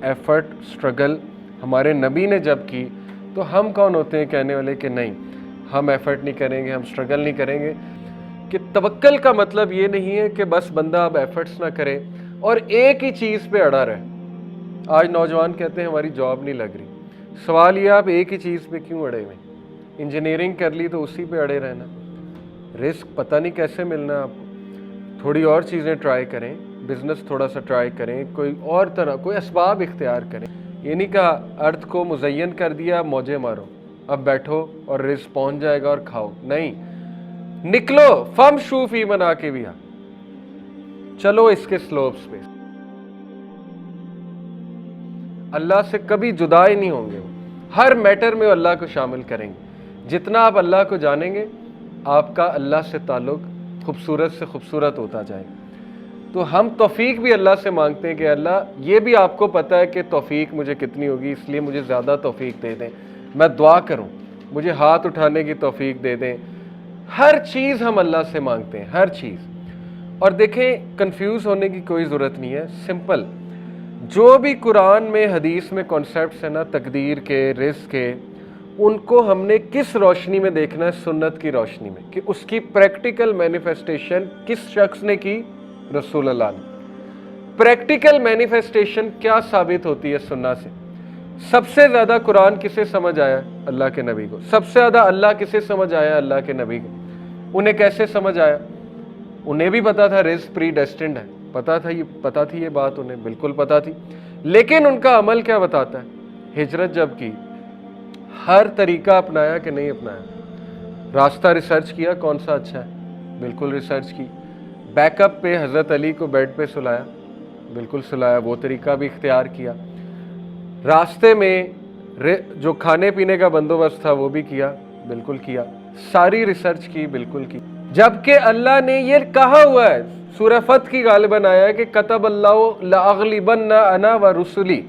Effort struggle ہمارے نبی نے جب کی تو ہم کون ہوتے ہیں کہنے والے کہ نہیں ہم ایفرٹ نہیں کریں گے، ہم اسٹرگل نہیں کریں گے؟ کہ توکل کا مطلب یہ نہیں ہے کہ بس بندہ اب ایفرٹس نہ کرے اور ایک ہی چیز پہ اڑا رہے۔ آج نوجوان کہتے ہیں ہماری جاب نہیں لگ رہی، سوال یہ آپ ایک ہی چیز پہ کیوں اڑے ہوئے؟ انجینئرنگ کر لی تو اسی پہ اڑے رہنا، رسک پتہ نہیں کیسے ملنا آپ کو، تھوڑی اور چیزیں ٹرائی کریں، بزنس تھوڑا سا ٹرائی کریں، کوئی اور طرح کوئی اسباب اختیار کریں۔ یہ نہیں کہا ارتھ کو مزین کر دیا موجے مارو، اب بیٹھو اور رزق پہنچ جائے گا اور کھاؤ، نہیں، نکلو فم شو فی منا کے بھی چلو اس کے سلوپس پہ۔ اللہ سے کبھی جدا ہی نہیں ہوں گے، ہر میٹر میں وہ اللہ کو شامل کریں گے۔ جتنا آپ اللہ کو جانیں گے آپ کا اللہ سے تعلق خوبصورت سے خوبصورت ہوتا جائے گا۔ تو ہم توفیق بھی اللہ سے مانگتے ہیں کہ اللہ یہ بھی آپ کو پتہ ہے کہ توفیق مجھے کتنی ہوگی، اس لیے مجھے زیادہ توفیق دے دیں، میں دعا کروں مجھے ہاتھ اٹھانے کی توفیق دے دیں۔ ہر چیز ہم اللہ سے مانگتے ہیں، ہر چیز۔ اور دیکھیں کنفیوز ہونے کی کوئی ضرورت نہیں ہے، سمپل، جو بھی قرآن میں حدیث میں کانسیپٹس ہیں نا تقدیر کے، رزق کے، ان کو ہم نے کس روشنی میں دیکھنا ہے؟ سنت کی روشنی میں، کہ اس کی پریکٹیکل مینیفیسٹیشن کس شخص نے کی؟ رسول اللہ نے۔ پریکٹیکل مینیفیسٹیشن کیا ثابت ہوتی ہے سننا سے؟ سب سے زیادہ قرآن کسے سمجھ آیا؟ اللہ کے نبی کو۔ سب سے زیادہ اللہ کسے سمجھ آیا؟ اللہ کے نبی کو۔ انہیں کیسے سمجھ آیا؟ انہیں بھی پتا تھا رزق پری ڈیسٹنڈ ہے، پتا تھی یہ بات، انہیں بالکل پتا تھی، لیکن ان کا عمل کیا بتاتا ہے؟ ہجرت جب کی ہر طریقہ اپنایا کہ نہیں اپنایا؟ راستہ ریسرچ کیا کون سا اچھا ہے؟ بالکل ریسرچ کی۔ بیک اپ پہ حضرت علی کو بیڈ پہ سلایا، بالکل سلایا، وہ طریقہ بھی اختیار کیا۔ راستے میں جو کھانے پینے کا بندوبست تھا وہ بھی کیا، بالکل کیا، ساری ریسرچ کی، بالکل کی۔ جبکہ اللہ نے یہ کہا ہوا ہے، سورہ فتح کی غالباً آیا ہے کہ کتب اللہ لأغلبن انا ورسلی،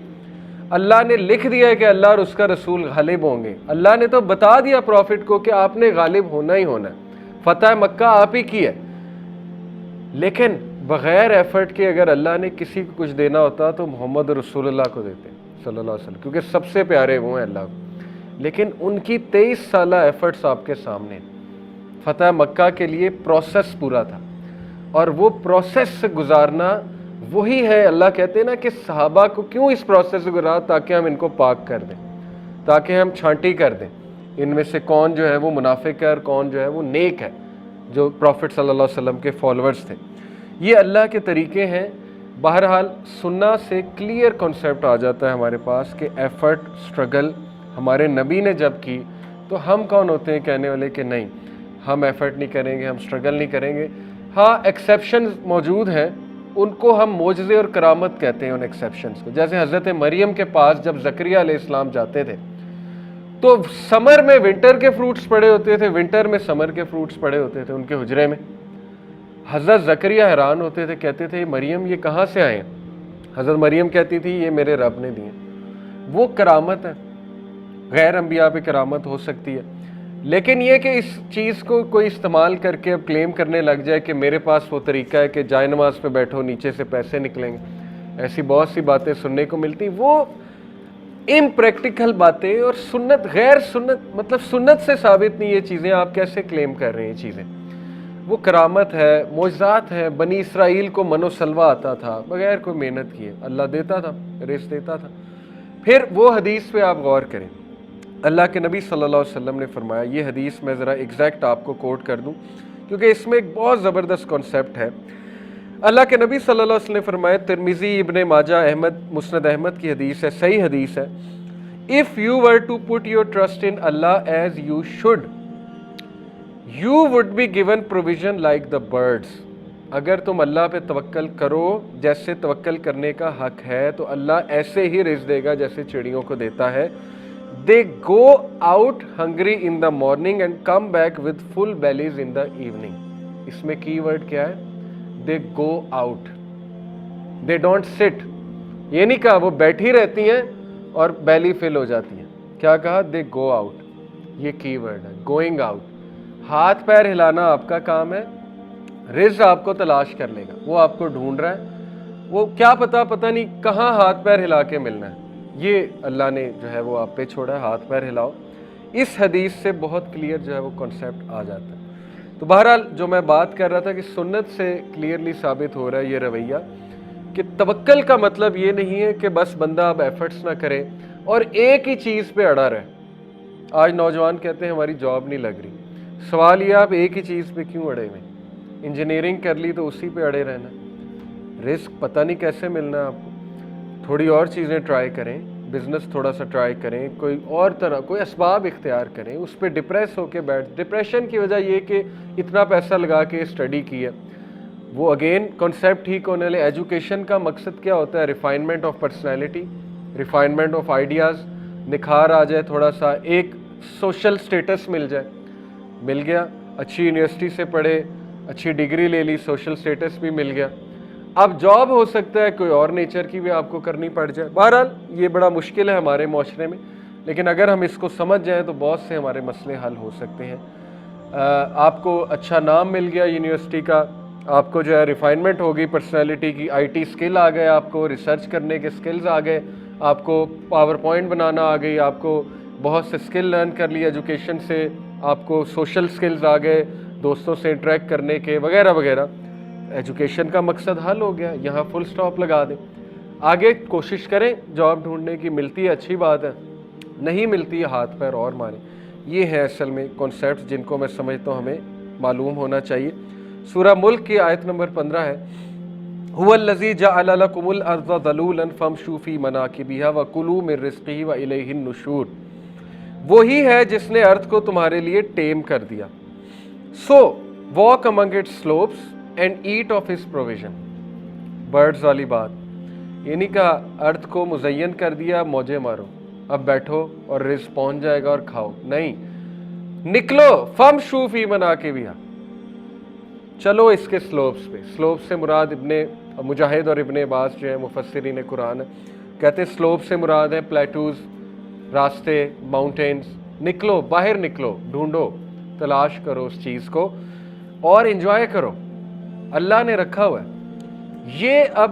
اللہ نے لکھ دیا ہے کہ اللہ اور اس کا رسول غالب ہوں گے۔ اللہ نے تو بتا دیا پروفٹ کو کہ آپ نے غالب ہونا ہی ہونا ہے، فتح مکہ آپ ہی کی ہے۔ لیکن بغیر ایفرٹ کے اگر اللہ نے کسی کو کچھ دینا ہوتا تو محمد رسول اللہ کو دیتے صلی اللہ علیہ وسلم، کیونکہ سب سے پیارے وہ ہیں اللہ کو۔ لیکن ان کی 23 سالہ ایفرٹس آپ کے سامنے، فتح مکہ کے لیے پروسیس پورا تھا، اور وہ پروسیس سے گزارنا وہی ہے۔ اللہ کہتے ہیں نا کہ صحابہ کو کیوں اس پروسیس سے گزارا؟ تاکہ ہم ان کو پاک کر دیں، تاکہ ہم چھانٹی کر دیں ان میں سے کون جو ہے وہ منافق ہے اور کون جو ہے وہ نیک ہے، جو پروفٹ صلی اللہ علیہ وسلم کے فالوورز تھے۔ یہ اللہ کے طریقے ہیں۔ بہرحال سننا سے کلیئر کنسیپٹ آ جاتا ہے ہمارے پاس کہ ایفرٹ اسٹرگل ہمارے نبی نے جب کی تو ہم کون ہوتے ہیں کہنے والے کہ نہیں ہم ایفرٹ نہیں کریں گے، ہم اسٹرگل نہیں کریں گے؟ ہاں ایکسیپشنز موجود ہیں، ان کو ہم معجزے اور کرامت کہتے ہیں ان ایکسیپشنز کو۔ جیسے حضرت مریم کے پاس جب زکریا علیہ السلام جاتے تھے تو سمر میں ونٹر کے فروٹس پڑے ہوتے تھے، ونٹر میں سمر کے فروٹس پڑے ہوتے تھے ان کے حجرے میں۔ حضرت زکریا حیران ہوتے تھے، کہتے تھے مریم یہ کہاں سے آئے ہیں؟ حضرت مریم کہتی تھی یہ میرے رب نے دیے۔ وہ کرامت ہے، غیر انبیاء پہ کرامت ہو سکتی ہے، لیکن یہ کہ اس چیز کو کوئی استعمال کر کے اب کلیم کرنے لگ جائے کہ میرے پاس وہ طریقہ ہے کہ جائے نماز پہ بیٹھو نیچے سے پیسے نکلیں گے، ایسی بہت سی باتیں سننے کو ملتی، وہ امپریکٹیکل باتیں اور سنت غیر سنت، مطلب سنت سے ثابت نہیں یہ چیزیں، آپ کیسے کلیم کر رہے ہیں یہ چیزیں؟ وہ کرامت ہے، معجزات ہے۔ بنی اسرائیل کو من و سلوہ آتا تھا بغیر کوئی محنت کیے، اللہ دیتا تھا، رزق دیتا تھا۔ پھر وہ حدیث پہ آپ غور کریں، اللہ کے نبی صلی اللہ علیہ وسلم نے فرمایا، یہ حدیث میں ذرا ایگزیکٹ آپ کو کوٹ کر دوں کیونکہ اس میں ایک بہت زبردست کانسیپٹ ہے۔ اللہ کے نبی صلی اللہ علیہ وسلم نے فرمایا، ترمذی، ابن ماجہ، احمد، مسند احمد کی حدیث ہے، صحیح حدیث ہے، if you were to put your trust in Allah as you should, you would be given provision like the birds۔ اگر تم اللہ پہ توکل کرو جیسے توکل کرنے کا حق ہے تو اللہ ایسے ہی رزق دے گا جیسے چڑیوں کو دیتا ہے۔ They go out hungry in the morning and come back with full bellies in the evening۔ اس میں کی ورڈ کیا ہے؟ They go out, they don't sit۔ یہ نہیں کہا وہ بیٹھی رہتی ہیں اور بیلی فل ہو جاتی ہیں، کیا کہا؟ They go out۔ یہ کی ورڈ ہے، going out۔ ہاتھ پیر ہلانا آپ کا کام ہے، رزق آپ کو تلاش کر لے گا، وہ آپ کو ڈھونڈ رہا ہے، وہ کیا پتہ نہیں کہاں ہاتھ پیر ہلا کے ملنا ہے. یہ اللہ نے جو ہے وہ آپ پہ چھوڑا ہے, ہاتھ پیر ہلاؤ. اس حدیث سے بہت کلیئر جو ہے وہ کانسیپٹ آ جاتا ہے. تو بہرحال جو میں بات کر رہا تھا کہ سنت سے کلیئرلی ثابت ہو رہا ہے یہ رویہ کہ توکل کا مطلب یہ نہیں ہے کہ بس بندہ اب ایفرٹس نہ کرے اور ایک ہی چیز پہ اڑا رہے. آج نوجوان کہتے ہیں ہماری جاب نہیں لگ رہی. سوال یہ آپ ایک ہی چیز پہ کیوں اڑے ہوئے؟ انجینئرنگ کر لی تو اسی پہ اڑے رہنا. رسک پتہ نہیں کیسے ملنا ہے آپ کو. تھوڑی اور چیزیں ٹرائی کریں, بزنس تھوڑا سا ٹرائی کریں, کوئی اور طرح کوئی اسباب اختیار کریں. اس پہ ڈپریس ہو کے ڈپریشن کی وجہ یہ کہ اتنا پیسہ لگا کے اسٹڈی کی ہے. وہ اگین کانسیپٹ ٹھیک ہونے لے. ایجوکیشن کا مقصد کیا ہوتا ہے؟ Refinement of personality, refinement of ideas, نکھار آ جائے, تھوڑا سا ایک سوشل سٹیٹس مل جائے. مل گیا, اچھی یونیورسٹی سے پڑھے, اچھی ڈگری لے لی, سوشل سٹیٹس بھی مل گیا. اب جاب ہو سکتا ہے کوئی اور نیچر کی بھی آپ کو کرنی پڑ جائے. بہرحال یہ بڑا مشکل ہے ہمارے معاشرے میں, لیکن اگر ہم اس کو سمجھ جائیں تو بہت سے ہمارے مسئلے حل ہو سکتے ہیں. آپ کو اچھا نام مل گیا یونیورسٹی کا, آپ کو جو ہے ریفائنمنٹ ہو گئی پرسنالٹی کی, آئی ٹی اسکل آ گئے, آپ کو ریسرچ کرنے کے اسکلز آ گئے, آپ کو پاور پوائنٹ بنانا آ گئی, آپ کو بہت سے اسکل لرن کر لی ایجوکیشن سے, آپ کو سوشل اسکلز آ گئے, دوستوں سے انٹریکٹ کرنے کے وغیرہ وغیرہ. ایجوکیشن کا مقصد حل ہو گیا, یہاں فل سٹاپ لگا دیں. آگے کوشش کریں جاب ڈھونڈنے کی, ملتی ہے اچھی بات ہے, نہیں ملتی ہے ہاتھ پیر اور ماریں. یہ ہے اصل میں کانسیپٹس جن کو میں سمجھتا ہوں ہمیں معلوم ہونا چاہیے. سورہ ملک کی آیت نمبر 15 ہے, هو الذی جعل لکم الارض ذلولا فامشوا فی مناکبہا وکلوا من رزقہ والیہ النشور. وہی ہے جس نے ارض کو تمہارے لیے ٹیم کر دیا. So walk among its slopes and eat of his provision. Birds والی بات, یہ نہیں کہا ارض کو مزین کر دیا موجے مارو, اب بیٹھو اور رزق پہنچ جائے گا اور کھاؤ. نہیں, نکلو, فامشوا فی مناکبہا, چلو اس کے سلوپس پہ. سلوپ سے مراد ابن مجاہد اور ابن عباس جو ہے مفسرین قرآن کہتے ہیں سلوپ سے مراد ہیں پلیٹوز, راستے, ماؤنٹینز. نکلو, باہر نکلو, ڈھونڈو, تلاش کرو اس چیز کو اور انجوائے کرو. اللہ نے رکھا ہوا ہے. یہ اب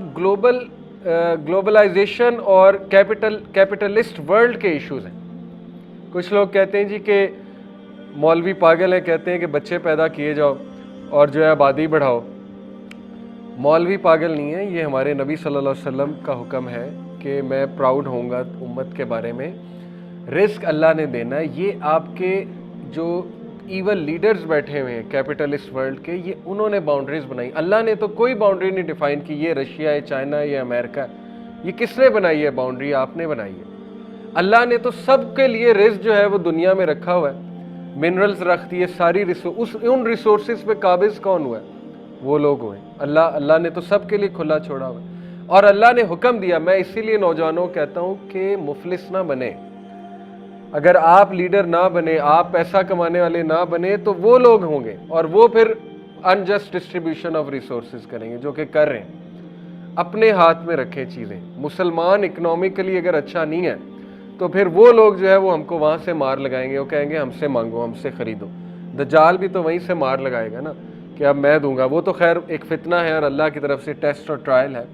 گلوبلائزیشن اور کیپٹلسٹ ورلڈ کے ایشوز ہیں. کچھ لوگ کہتے ہیں جی کہ مولوی پاگل ہیں, کہتے ہیں کہ بچے پیدا کیے جاؤ اور جو ہے آبادی بڑھاؤ. مولوی پاگل نہیں ہے, یہ ہمارے نبی صلی اللہ علیہ وسلم کا حکم ہے کہ میں پراؤڈ ہوں گا امت کے بارے میں. رزق اللہ نے دینا ہے. یہ آپ کے جو ایول لیڈرز بیٹھے ہوئے ہیں کیپٹلسٹ ورلڈ کے, یہ انہوں نے باؤنڈریز بنائی. اللہ نے تو کوئی باؤنڈری نہیں ڈیفائن کی, یہ رشیا ہے, چائنا ہے, یہ امریکہ ہے. یہ کس نے بنائی ہے باؤنڈری؟ آپ نے بنائی ہے. اللہ نے تو سب کے لیے رزق جو ہے وہ دنیا میں رکھا ہوا ہے. منرلز رکھ دیے, ساری ان ریسورسز پہ قابض کون ہوا ہے؟ وہ لوگ ہوئے. اللہ نے تو سب کے لیے کھلا چھوڑا ہوا ہے. اور اللہ نے حکم دیا. میں اسی لیے نوجوانوں کو کہتا ہوں کہ مفلس نہ بنے. اگر آپ لیڈر نہ بنے, آپ پیسہ کمانے والے نہ بنے, تو وہ لوگ ہوں گے اور وہ پھر انجسٹ ڈسٹریبیوشن آف ریسورسز کریں گے, جو کہ کر رہے ہیں. اپنے ہاتھ میں رکھیں چیزیں. مسلمان اکنامکلی اگر اچھا نہیں ہے تو پھر وہ لوگ جو ہے وہ ہم کو وہاں سے مار لگائیں گے. وہ کہیں گے ہم سے مانگو, ہم سے خریدو. دجال بھی تو وہیں سے مار لگائے گا نا کہ اب میں دوں گا. وہ تو خیر ایک فتنہ ہے اور اللہ کی طرف سے ٹیسٹ اور ٹرائل ہے.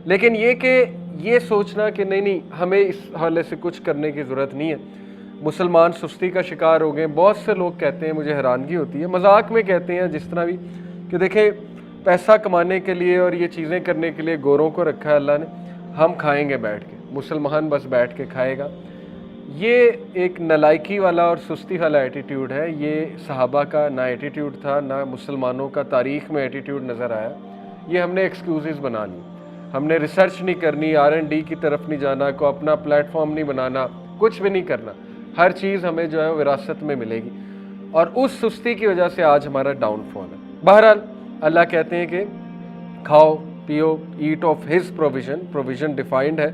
لیکن یہ کہ یہ سوچنا کہ نہیں ہمیں اس حوالے سے کچھ کرنے کی ضرورت نہیں ہے, مسلمان سستی کا شکار ہو گئے. بہت سے لوگ کہتے ہیں, مجھے حیرانگی ہوتی ہے, مذاق میں کہتے ہیں جس طرح بھی, کہ دیکھیں پیسہ کمانے کے لیے اور یہ چیزیں کرنے کے لیے گوروں کو رکھا ہے اللہ نے, ہم کھائیں گے بیٹھ کے, مسلمان بس بیٹھ کے کھائے گا. یہ ایک نالائکی والا اور سستی والا ایٹیٹیوڈ ہے. یہ صحابہ کا نہ ایٹیٹیوڈ تھا, نہ مسلمانوں کا تاریخ میں ایٹیٹیوڈ نظر آیا. یہ ہم نے ایکسکیوزز بنا لی. ہم نے ریسرچ نہیں کرنی, R&D کی طرف نہیں جانا, کو اپنا پلیٹ فارم نہیں بنانا, کچھ بھی نہیں کرنا. ہر چیز ہمیں جو ہے وراثت میں ملے گی, اور اس سستی کی وجہ سے آج ہمارا ڈاؤن فال ہے. بہرحال اللہ کہتے ہیں کہ کھاؤ پیو, eat of his provision. Provision defined ہے,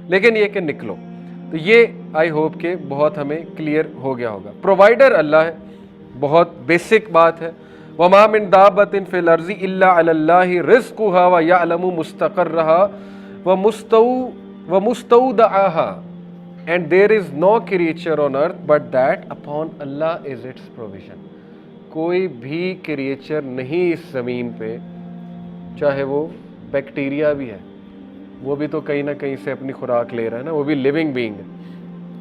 لیکن یہ کہ نکلو. تو یہ آئی ہوپ کہ بہت ہمیں کلیئر ہو گیا ہوگا. پرووائڈر اللہ ہے, بہت بیسک بات ہے. وَمَا مِن دَابَّةٍ فِي الْأَرْضِ إِلَّا عَلَى اللَّهِ رِزْقُهَا وَيَعْلَمُ مُسْتَقَرَّهَا وَمُسْتَوْدَعَهَا and there is no creature on earth but that upon Allah is its provision. کوئی بھی کریچر نہیں اس زمین پہ, چاہے وہ بیکٹیریا بھی ہے, وہ بھی تو کہیں نہ کہیں سے اپنی خوراک لے رہا ہے نا, وہ بھی لیونگ بینگ ہے.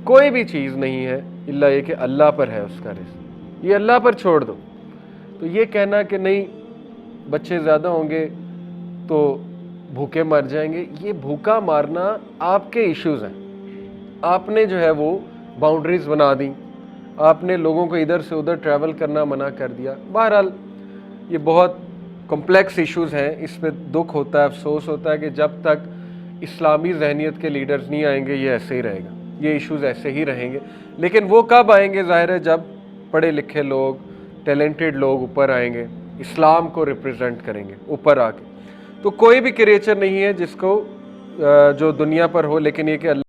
کوئی بھی چیز نہیں ہے الا یہ کہ اللہ پر ہے اس کا رزق, یہ اللہ پر چھوڑ دو. تو یہ کہنا کہ نہیں بچے زیادہ ہوں گے تو بھوکے مر جائیں گے, یہ بھوکا مارنا آپ کے ایشوز ہیں. آپ نے جو ہے وہ باؤنڈریز بنا دیں, آپ نے لوگوں کو ادھر سے ادھر ٹریول کرنا منع کر دیا. بہرحال یہ بہت کمپلیکس ایشوز ہیں, اس پہ دکھ ہوتا ہے, افسوس ہوتا ہے کہ جب تک اسلامی ذہنیت کے لیڈرز نہیں آئیں گے یہ ایسے ہی رہے گا, یہ ایشوز ایسے ہی رہیں گے. لیکن وہ کب آئیں گے؟ ظاہر ہے جب پڑھے لکھے لوگ, ٹیلنٹڈ لوگ اوپر آئیں گے, اسلام کو ریپرزینٹ کریں گے اوپر آ کے. تو کوئی بھی کریچر نہیں ہے جس کو جو دنیا پر ہو, لیکن یہ کہ اللہ